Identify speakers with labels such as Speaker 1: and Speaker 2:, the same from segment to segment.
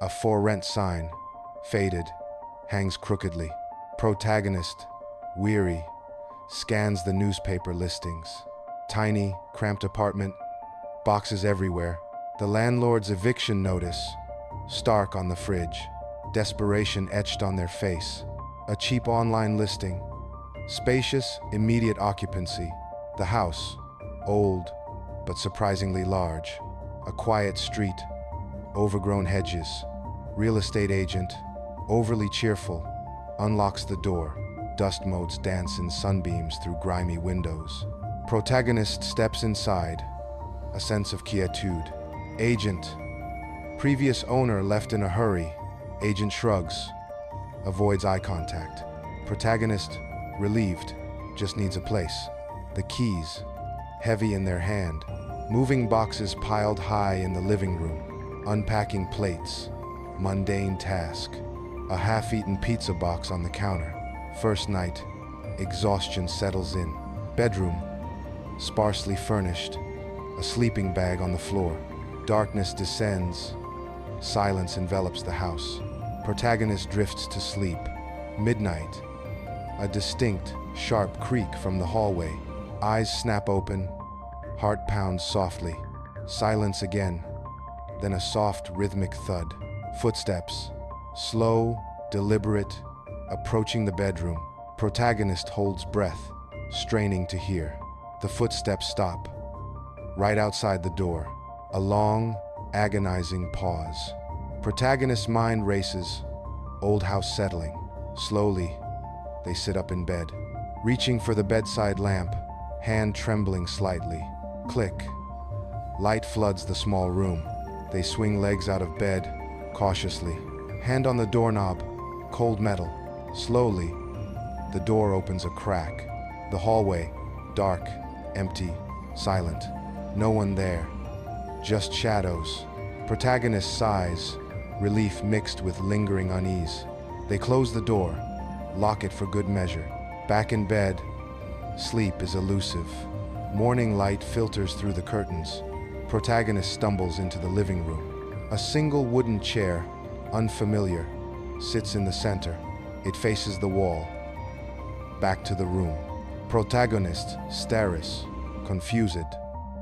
Speaker 1: A for rent sign, faded, hangs crookedly. Protagonist, weary, scans the newspaper listings. Tiny, cramped apartment, boxes everywhere. The landlord's eviction notice, stark on the fridge. Desperation etched on their face. A cheap online listing. Spacious, immediate occupancy. The house, old, but surprisingly large. A quiet street, overgrown hedges. Real estate agent, overly cheerful, unlocks the door. Dust motes dance in sunbeams through grimy windows. Protagonist steps inside, a sense of quietude. Agent, previous owner left in a hurry. Agent shrugs, avoids eye contact. Protagonist, relieved, just needs a place. The keys, heavy in their hand. Moving boxes piled high in the living room. Unpacking plates, mundane task. A half-eaten pizza box on the counter. First night, exhaustion settles in. Bedroom, sparsely furnished. A sleeping bag on the floor. Darkness descends. Silence envelops the house. Protagonist drifts to sleep. Midnight. A distinct, sharp creak from the hallway. Eyes snap open. Heart pounds softly. Silence again. Then a soft, rhythmic thud. Footsteps. Slow, deliberate, approaching the bedroom. Protagonist holds breath, straining to hear. The footsteps stop. Right outside the door. A long, agonizing pause. Protagonist's mind races. Old house settling. Slowly, they sit up in bed. Reaching for the bedside lamp, hand trembling slightly. Click. Light floods the small room. They swing legs out of bed, cautiously. Hand on the doorknob, cold metal. Slowly, the door opens a crack. The hallway, dark, empty, silent. No one there. Just shadows. Protagonist sighs, relief mixed with lingering unease. They close the door, lock it for good measure. Back in bed, sleep is elusive. Morning light filters through the curtains. Protagonist stumbles into the living room. A single wooden chair, unfamiliar, sits in the center. It faces the wall. Back to the room. Protagonist stares, confused.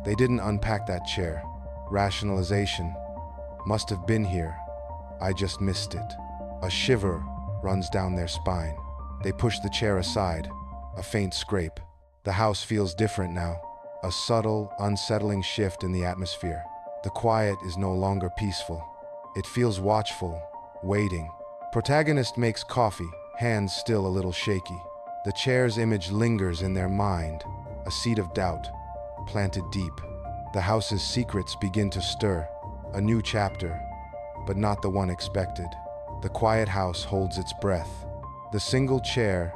Speaker 1: They didn't unpack that chair. Rationalization. Must have been here. I just missed it. A shiver runs down their spine. They push the chair aside. A faint scrape. The house feels different now. A subtle, unsettling shift in the atmosphere. The quiet is no longer peaceful. It feels watchful, waiting. Protagonist makes coffee, hands still a little shaky. The chair's image lingers in their mind, a seed of doubt, planted deep. The house's secrets begin to stir. A new chapter, but not the one expected. The quiet house holds its breath. The single chair,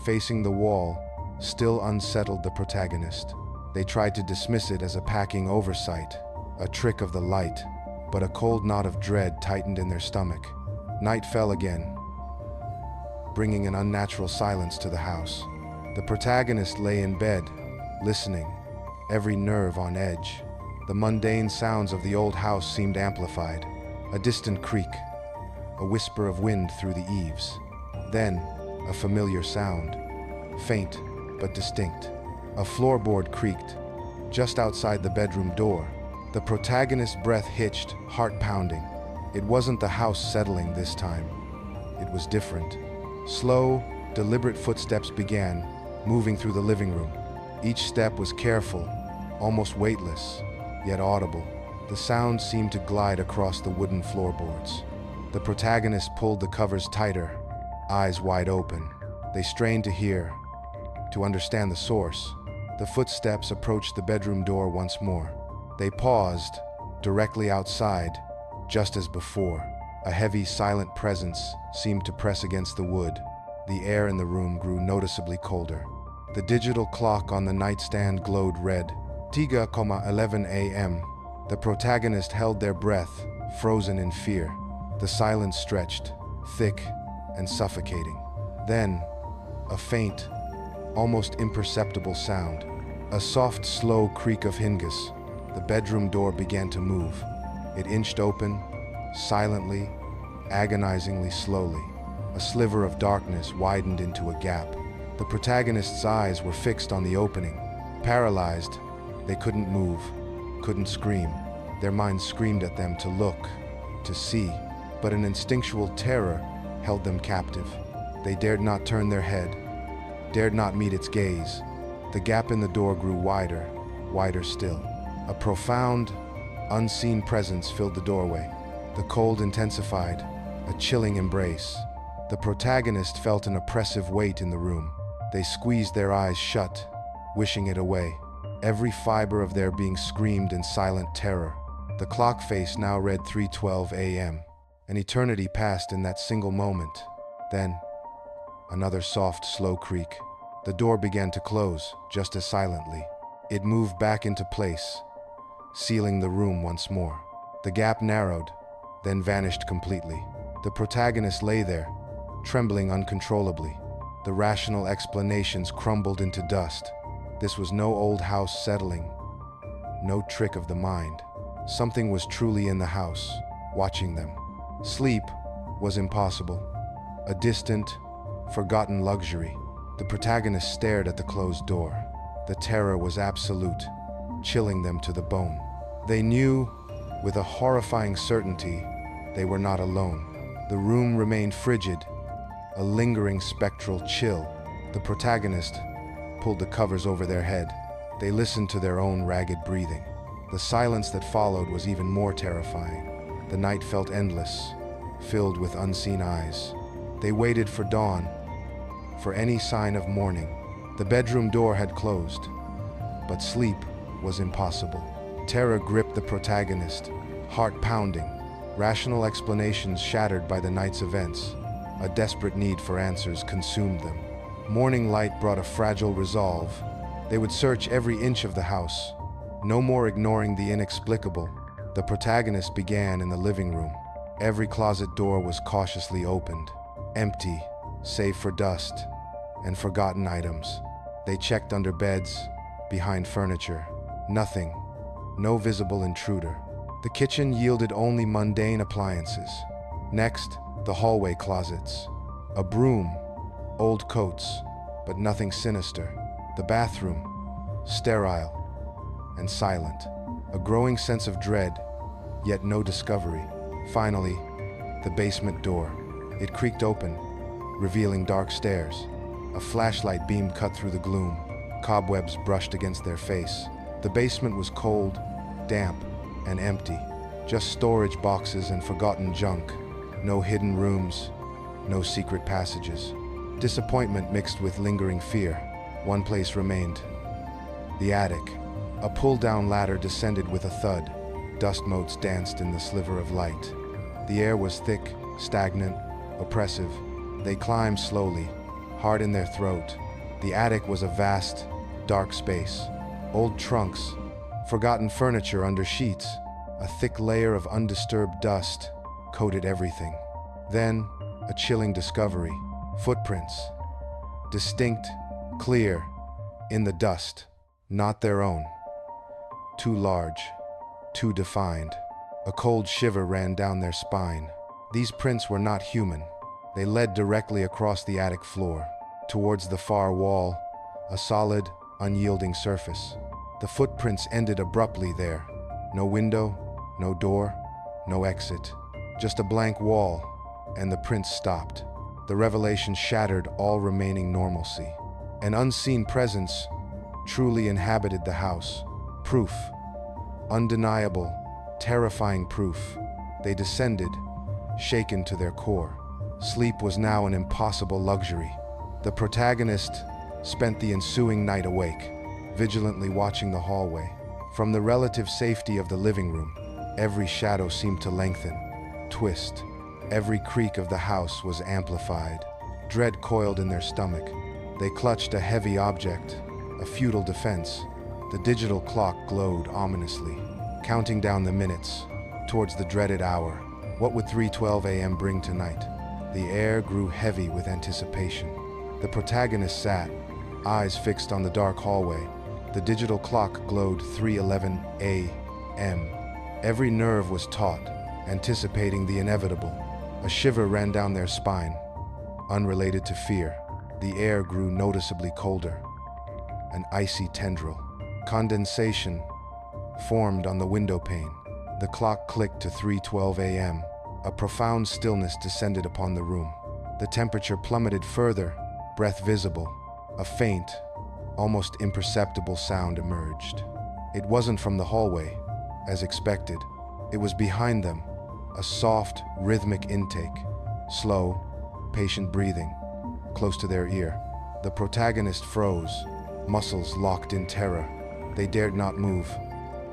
Speaker 1: facing the wall, still unsettled the protagonist. They tried to dismiss it as a packing oversight, a trick of the light, but a cold knot of dread tightened in their stomach. Night fell again, bringing an unnatural silence to the house. The protagonist lay in bed, listening, every nerve on edge. The mundane sounds of the old house seemed amplified. A distant creak, a whisper of wind through the eaves. Then, a familiar sound, faint but distinct. A floorboard creaked, just outside the bedroom door. The protagonist's breath hitched, heart pounding. It wasn't the house settling this time. It was different. Slow, deliberate footsteps began, moving through the living room. Each step was careful, almost weightless, yet audible. The sound seemed to glide across the wooden floorboards. The protagonist pulled the covers tighter, eyes wide open. They strained to hear, to understand the source. The footsteps approached the bedroom door once more. They paused, directly outside, just as before. A heavy, silent presence seemed to press against the wood. The air in the room grew noticeably colder. The digital clock on the nightstand glowed red. 3:11 a.m. The protagonist held their breath, frozen in fear. The silence stretched, thick and suffocating. Then, a faint, almost imperceptible sound. A soft, slow creak of hinges. The bedroom door began to move. It inched open, silently, agonizingly slowly. A sliver of darkness widened into a gap. The protagonist's eyes were fixed on the opening. Paralyzed, they couldn't move, couldn't scream. Their minds screamed at them to look, to see, but an instinctual terror held them captive. They dared not turn their head, dared not meet its gaze. The gap in the door grew wider, wider still. A profound, unseen presence filled the doorway. The cold intensified, a chilling embrace. The protagonist felt an oppressive weight in the room. They squeezed their eyes shut, wishing it away. Every fiber of their being screamed in silent terror. The clock face now read 3:12 a.m. An eternity passed in that single moment. Then, another soft, slow creak. The door began to close, just as silently. It moved back into place, sealing the room once more. The gap narrowed, then vanished completely. The protagonist lay there, trembling uncontrollably. The rational explanations crumbled into dust. This was no old house settling, no trick of the mind. Something was truly in the house, watching them. Sleep was impossible, a distant, forgotten luxury. The protagonist stared at the closed door. The terror was absolute, chilling them to the bone. They knew, with a horrifying certainty, they were not alone. The room remained frigid, a lingering spectral chill. The protagonist pulled the covers over their head. They listened to their own ragged breathing. The silence that followed was even more terrifying. The night felt endless, filled with unseen eyes. They waited for dawn, for any sign of morning. The bedroom door had closed, but sleep was impossible. Terror gripped the protagonist, heart pounding, rational explanations shattered by the night's events. A desperate need for answers consumed them. Morning light brought a fragile resolve. They would search every inch of the house, no more ignoring the inexplicable. The protagonist began in the living room. Every closet door was cautiously opened, empty, save for dust and forgotten items. They checked under beds, behind furniture. Nothing, no visible intruder. The kitchen yielded only mundane appliances. Next, the hallway closets. A broom, old coats, but nothing sinister. The bathroom, sterile and silent. A growing sense of dread, yet no discovery. Finally, the basement door. It creaked open, revealing dark stairs. A flashlight beam cut through the gloom. Cobwebs brushed against their face. The basement was cold, damp, and empty. Just storage boxes and forgotten junk. No hidden rooms, no secret passages. Disappointment mixed with lingering fear. One place remained. The attic. A pull-down ladder descended with a thud. Dust motes danced in the sliver of light. The air was thick, stagnant, oppressive. They climbed slowly, heart in their throat. The attic was a vast, dark space. Old trunks, forgotten furniture under sheets. A thick layer of undisturbed dust coated everything. Then, a chilling discovery. Footprints. Distinct, clear, in the dust. Not their own. Too large, too defined. A cold shiver ran down their spine. These prints were not human. They led directly across the attic floor, towards the far wall, a solid, unyielding surface. The footprints ended abruptly there. No window, no door, no exit. Just a blank wall, and the prints stopped. The revelation shattered all remaining normalcy. An unseen presence truly inhabited the house. Proof. Undeniable, terrifying proof. They descended, shaken to their core. Sleep was now an impossible luxury. The protagonist spent the ensuing night awake, vigilantly watching the hallway. From the relative safety of the living room, every shadow seemed to lengthen, twist. Every creak of the house was amplified. Dread coiled in their stomach. They clutched a heavy object, a futile defense. The digital clock glowed ominously, counting down the minutes towards the dreaded hour. What would 3:12 a.m. bring tonight? The air grew heavy with anticipation. The protagonist sat, eyes fixed on the dark hallway. The digital clock glowed 3:11 a.m. Every nerve was taut, anticipating the inevitable. A shiver ran down their spine, unrelated to fear. The air grew noticeably colder. An icy tendril. Condensation formed on the window pane. The clock clicked to 3:12 a.m. A profound stillness descended upon the room. The temperature plummeted further, breath visible. A faint, almost imperceptible sound emerged. It wasn't from the hallway, as expected. It was behind them, a soft, rhythmic intake. Slow, patient breathing, close to their ear. The protagonist froze, muscles locked in terror. They dared not move,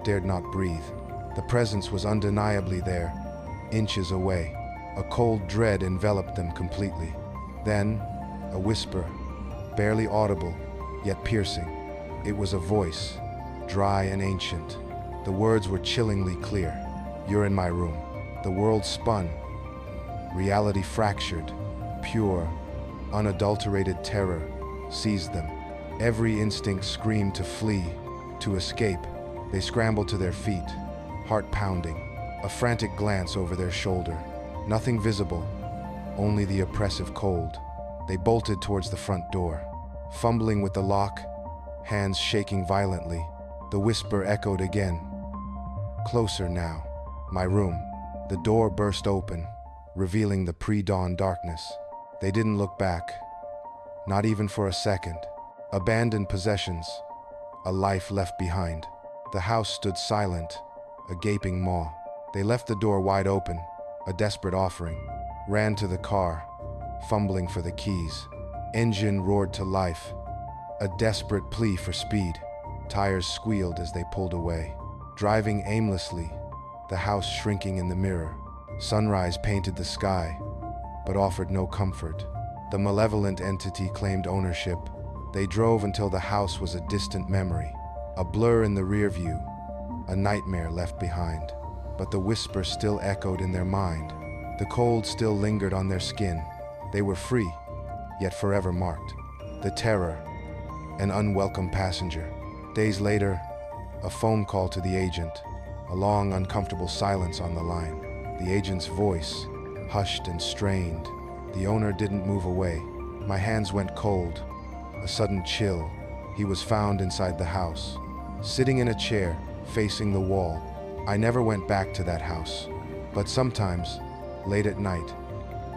Speaker 1: dared not breathe. The presence was undeniably there, inches away. A cold dread enveloped them completely. Then, a whisper, barely audible, yet piercing. It was a voice, dry and ancient. The words were chillingly clear. "You're in my room." The world spun. Reality fractured. Pure, unadulterated terror seized them. Every instinct screamed to flee, to escape. They scrambled to their feet, heart pounding. A frantic glance over their shoulder. Nothing visible, only the oppressive cold. They bolted towards the front door, fumbling with the lock, hands shaking violently. The whisper echoed again. Closer now. My room. The door burst open, revealing the pre-dawn darkness. They didn't look back, not even for a second. Abandoned possessions, a life left behind. The house stood silent, a gaping maw. They left the door wide open, a desperate offering, ran to the car, fumbling for the keys. Engine roared to life, a desperate plea for speed. Tires squealed as they pulled away. Driving aimlessly, the house shrinking in the mirror. Sunrise painted the sky, but offered no comfort. The malevolent entity claimed ownership. They drove until the house was a distant memory, a blur in the rear view, a nightmare left behind. But the whisper still echoed in their mind. The cold still lingered on their skin. They were free, yet forever marked. The terror, an unwelcome passenger. Days later, a phone call to the agent, a long, uncomfortable silence on the line. The agent's voice, hushed and strained. The owner didn't move away. My hands went cold, a sudden chill. He was found inside the house, sitting in a chair, facing the wall. I never went back to that house, but sometimes, late at night,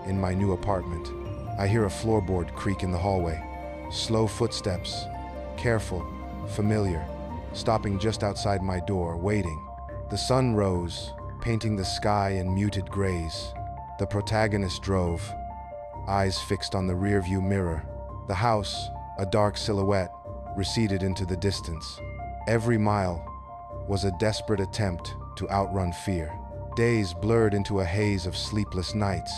Speaker 1: in my new apartment, I hear a floorboard creak in the hallway. Slow footsteps, careful, familiar, stopping just outside my door, waiting. The sun rose, painting the sky in muted grays. The protagonist drove, eyes fixed on the rearview mirror. The house, a dark silhouette, receded into the distance. Every mile was a desperate attempt to outrun fear. Days blurred into a haze of sleepless nights.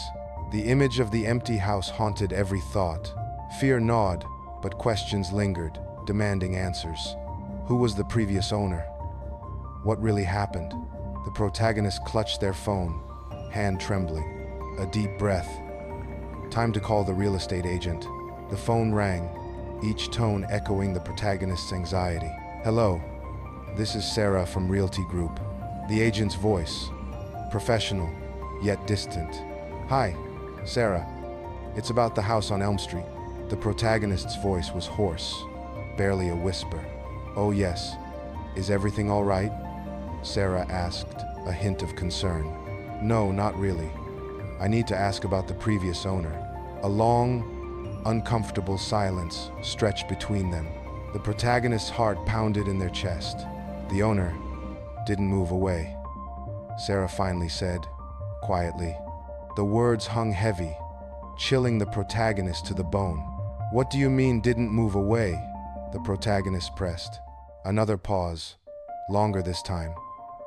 Speaker 1: The image of the empty house haunted every thought. Fear gnawed, but questions lingered, demanding answers. Who was the previous owner? What really happened? The protagonist clutched their phone, hand trembling. A deep breath. Time to call the real estate agent. The phone rang, each tone echoing the protagonist's anxiety. "Hello, this is Sarah from Realty Group." The agent's voice, professional, yet distant. "Hi, Sarah. It's about the house on Elm Street." The protagonist's voice was hoarse, barely a whisper. "Oh yes. Is everything all right?" Sarah asked, a hint of concern. "No, not really. I need to ask about the previous owner." A long, uncomfortable silence stretched between them. The protagonist's heart pounded in their chest. The owner didn't move away. Sarah finally said, quietly. The words hung heavy, chilling the protagonist to the bone. "What do you mean didn't move away?" the protagonist pressed. Another pause, longer this time,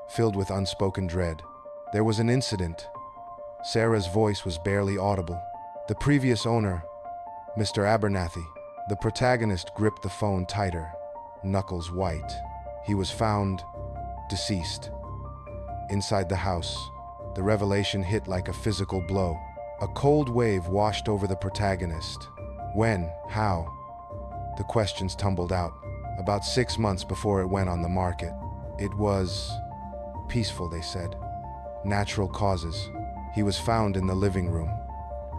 Speaker 1: filled with unspoken dread. There was an incident. Sarah's voice was barely audible. The previous owner, Mr. Abernathy. The protagonist gripped the phone tighter, knuckles white. He was found deceased. Inside the house, the revelation hit like a physical blow. A cold wave washed over the protagonist. When? How? The questions tumbled out. About 6 months before it went on the market. It was peaceful, they said. Natural causes. He was found in the living room,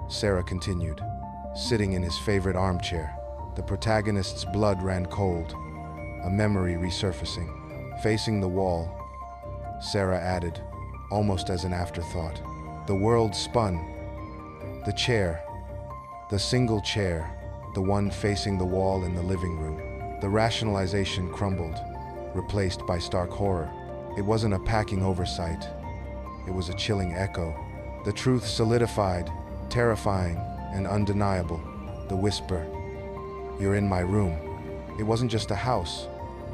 Speaker 1: Sarah continued, sitting in his favorite armchair. The protagonist's blood ran cold, a memory resurfacing. Facing the wall, Sarah added, almost as an afterthought, the world spun. The chair, the single chair, the one facing the wall in the living room. The rationalization crumbled, replaced by stark horror. It wasn't a packing oversight. It was a chilling echo. The truth solidified, terrifying and undeniable. The whisper, "You're in my room." It wasn't just a house,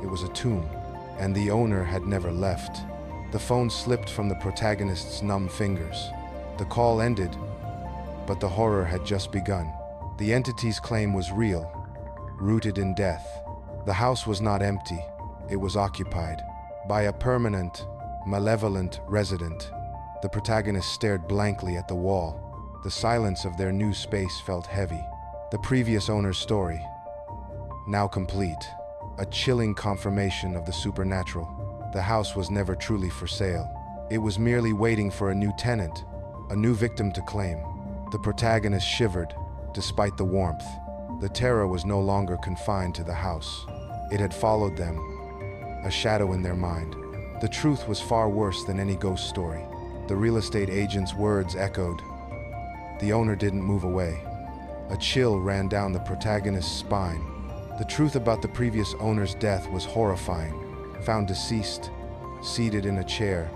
Speaker 1: it was a tomb, and the owner had never left. The phone slipped from the protagonist's numb fingers. The call ended, but the horror had just begun. The entity's claim was real, rooted in death. The house was not empty, it was occupied by a permanent, malevolent resident. The protagonist stared blankly at the wall. The silence of their new space felt heavy. The previous owner's story, now complete, a chilling confirmation of the supernatural. The house was never truly for sale. It was merely waiting for a new tenant, a new victim to claim. The protagonist shivered, despite the warmth. The terror was no longer confined to the house. It had followed them, a shadow in their mind. The truth was far worse than any ghost story. The real estate agent's words echoed. The owner didn't move away. A chill ran down the protagonist's spine. The truth about the previous owner's death was horrifying. Found deceased, seated in a chair,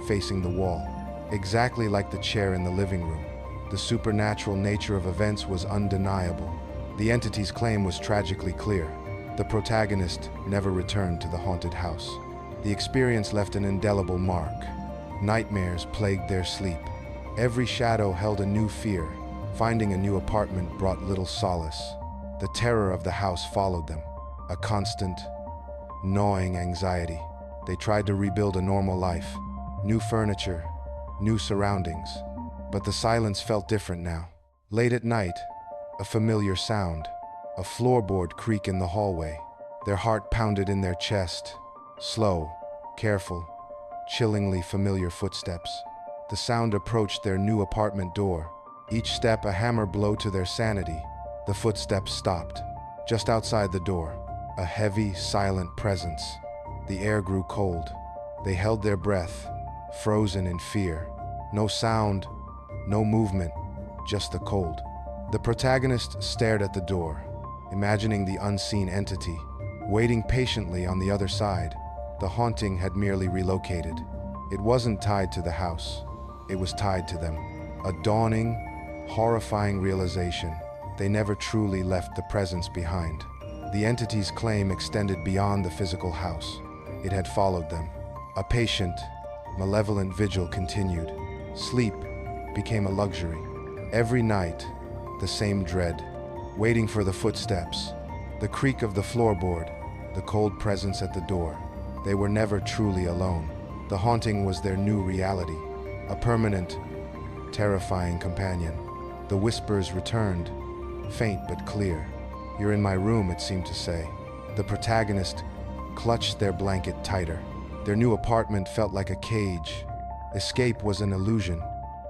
Speaker 1: facing the wall, exactly like the chair in the living room. The supernatural nature of events was undeniable. The entity's claim was tragically clear. The protagonist never returned to the haunted house. The experience left an indelible mark. Nightmares plagued their sleep. Every shadow held a new fear. Finding a new apartment brought little solace. The terror of the house followed them, a constant, gnawing anxiety. They tried to rebuild a normal life. New furniture, new surroundings. But the silence felt different now. Late at night, a familiar sound, a floorboard creak in the hallway. Their heart pounded in their chest. Slow, careful, chillingly familiar footsteps. The sound approached their new apartment door. Each step a hammer blow to their sanity. The footsteps stopped. Just outside the door, a heavy, silent presence. The air grew cold. They held their breath, frozen in fear. No sound, no movement, just the cold. The protagonist stared at the door, imagining the unseen entity, waiting patiently on the other side. The haunting had merely relocated. It wasn't tied to the house. It was tied to them. A dawning, horrifying realization. They never truly left the presence behind. The entity's claim extended beyond the physical house. It had followed them. A patient, malevolent vigil continued. Sleep became a luxury. Every night, the same dread, waiting for the footsteps, the creak of the floorboard, the cold presence at the door. They were never truly alone. The haunting was their new reality, a permanent, terrifying companion. The whispers returned, faint but clear. "You're in my room," it seemed to say. The protagonist clutched their blanket tighter. Their new apartment felt like a cage. Escape was an illusion.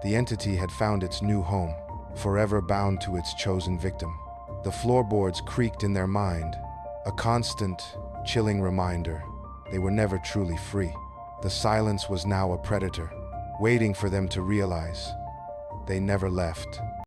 Speaker 1: The entity had found its new home, forever bound to its chosen victim. The floorboards creaked in their mind, a constant, chilling reminder. They were never truly free. The silence was now a predator, waiting for them to realize they never left.